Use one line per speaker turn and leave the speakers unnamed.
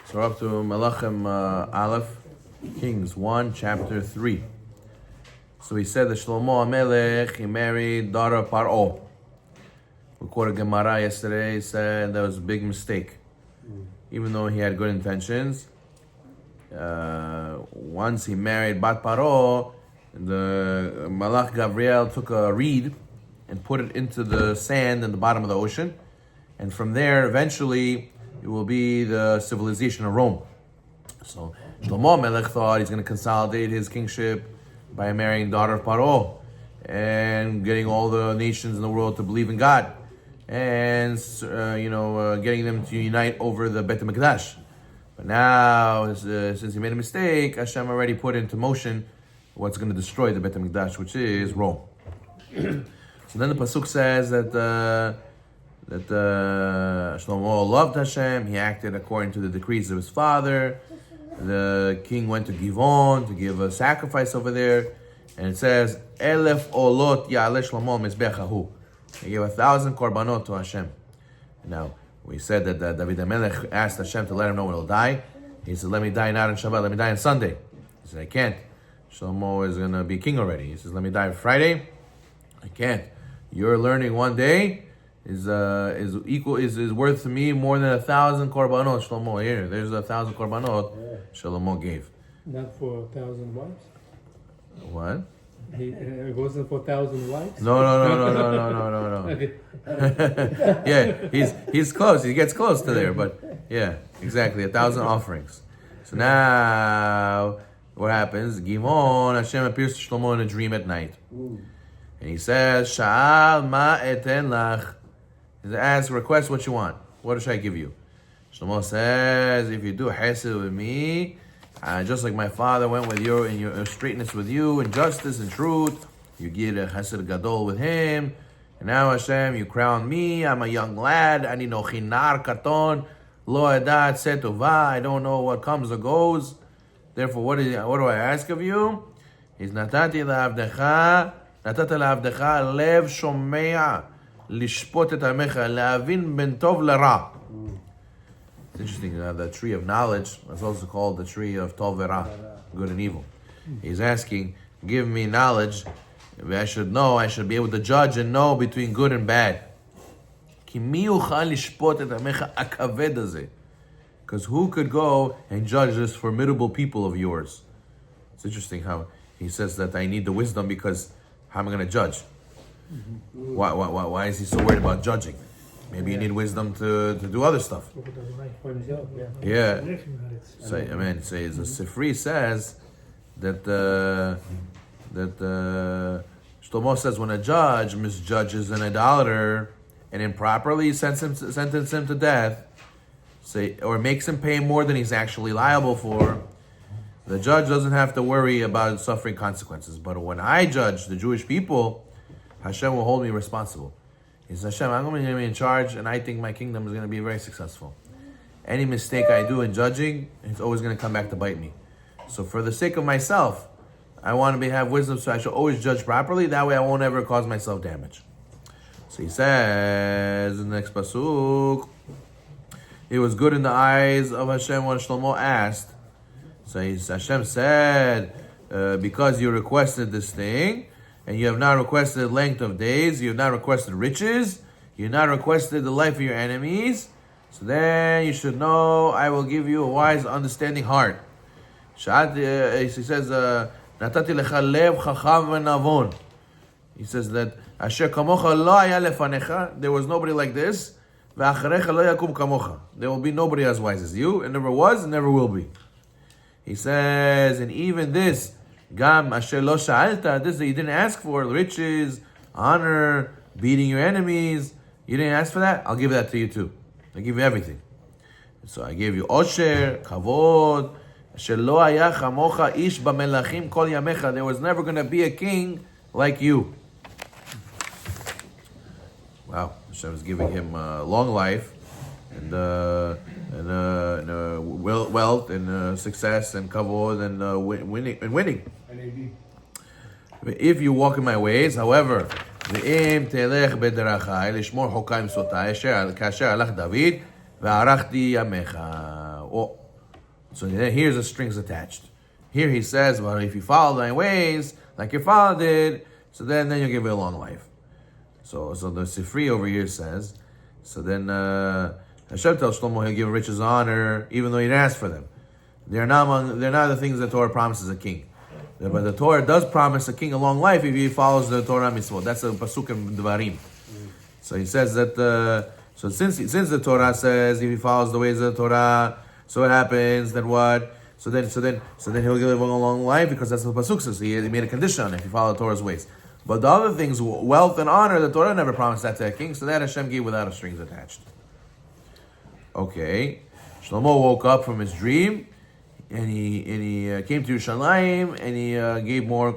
So we're up to Melachim Aleph, Kings 1, chapter 3. So he said that Shlomo HaMelech, he married daughter of Paro. We quoted Gemara yesterday, he said that was a big mistake. Even though he had good intentions, once he married Bat Paro, the Malach Gabriel took a reed and put it into the sand in the bottom of the ocean. And from there, eventually, it will be the civilization of Rome. So Shlomo Melech thought he's going to consolidate his kingship by marrying daughter of Paro and getting all the nations in the world to believe in God and getting them to unite over the Bet HaMikdash. But now, since he made a mistake, Hashem already put into motion what's going to destroy the Bet HaMikdash, which is Rome. So then the pasuk says that Shlomo loved Hashem. He acted according to the decrees of his father. The king went to Givon to give a sacrifice over there, and it says, "Elef olot ya'aleh Shlomo mizbechahu." He gave 1,000 korbanot to Hashem. Now we said that David HaMelech asked Hashem to let him know when he'll die. He said, "Let me die not on Shabbat. Let me die on Sunday." He said, "I can't. Shlomo is gonna be king already." He says, "Let me die on Friday." I can't. You're learning one day is worth to me more than 1,000 korbanot. Shlomo, here, there's 1,000 korbanot Shlomo gave.
Not for 1,000 wives?
What?
It wasn't for 1,000 wives?
No.
Okay.
Yeah, he's close. He gets close to there, but yeah, exactly, 1,000 offerings. So now, what happens? Gimon, Hashem appears to Shlomo in a dream at night. And he says, Sha'al ma eten lach. He asks, request what you want. What should I give you? Shlomo says, if you do chesed with me, just like my father went with you in your straightness with you, in justice and truth, you get a chesed gadol with him. And now Hashem, you crown me. I'm a young lad. Ani no chinar katon, lo edat setova. I don't know what comes or goes. Therefore, what do I ask of you? Is natati la'avdecha. נתת לעבדך לב שומע לשפוט את עמך להבין בין טוב לרע. It's interesting, the tree of knowledge is also called the tree of tov v'ra, good and evil. He's asking, give me knowledge, I should know, I should be able to judge and know between good and bad. כי מי יוכל לשפוט את עמך הכבד הזה? Because who could go and judge this formidable people of yours? It's interesting how he says that I need the wisdom because how am I going to judge? Why is he so worried about judging? Maybe you need wisdom to do other stuff. Yeah. So, the Sefer says that Shlomo says when a judge misjudges an idolater and improperly sentences him to death, or makes him pay more than he's actually liable for, the judge doesn't have to worry about suffering consequences. But when I judge the Jewish people, Hashem will hold me responsible. He says, Hashem, I'm going to be in charge, and I think my kingdom is going to be very successful. Any mistake I do in judging, it's always going to come back to bite me. So for the sake of myself, I want to have wisdom, so I should always judge properly. That way I won't ever cause myself damage. So he says in the next pasuk, it was good in the eyes of Hashem when Shlomo asked. So Hashem said, because you requested this thing, and you have not requested length of days, you have not requested riches, you have not requested the life of your enemies, so then you should know I will give you a wise, understanding heart. He says, Natati lecha lev chacham v'navon. He says that Asher kamocha lo haya lefanecha, there was nobody like this, v'acharecha lo yakum kamocha. There will be nobody as wise as you, and never was, and never will be. He says, and even this, Gam Asher Lo Sha'alta, this that you didn't ask for, riches, honor, beating your enemies, you didn't ask for that? I'll give that to you too. I'll give you everything. So I gave you Osher, Kavod, Asher Lo Haya Chamocha Ish B'Melachim Kol Yamecha. There was never going to be a king like you. Wow, Hashem is giving him long life and wealth and success and kavod and winning. If you walk in my ways, however, ואם תלך בדרכי לשמור חוקי ומצותי כאשר הלך דוד וערכתי ימיך. So here's the strings attached. Here he says, well, if you follow thy ways, like your father did, so then you'll give it a long life. So the Sefer over here says, so then Hashem tells Shlomo he'll give riches and honor, even though he didn't ask for them. They're not the things the Torah promises a king. But the Torah does promise a king a long life if he follows the Torah mitzvot. That's a pasuk in Devarim. So he says that. So since the Torah says if he follows the ways of the Torah, so it happens. Then what? So then he'll live a long life because that's what the pasuk says. He made a condition on it if you follow the Torah's ways. But the other things, wealth and honor, the Torah never promised that to a king. So that Hashem gave without a strings attached. Okay, Shlomo woke up from his dream, and he came to Yerushalayim, and he gave more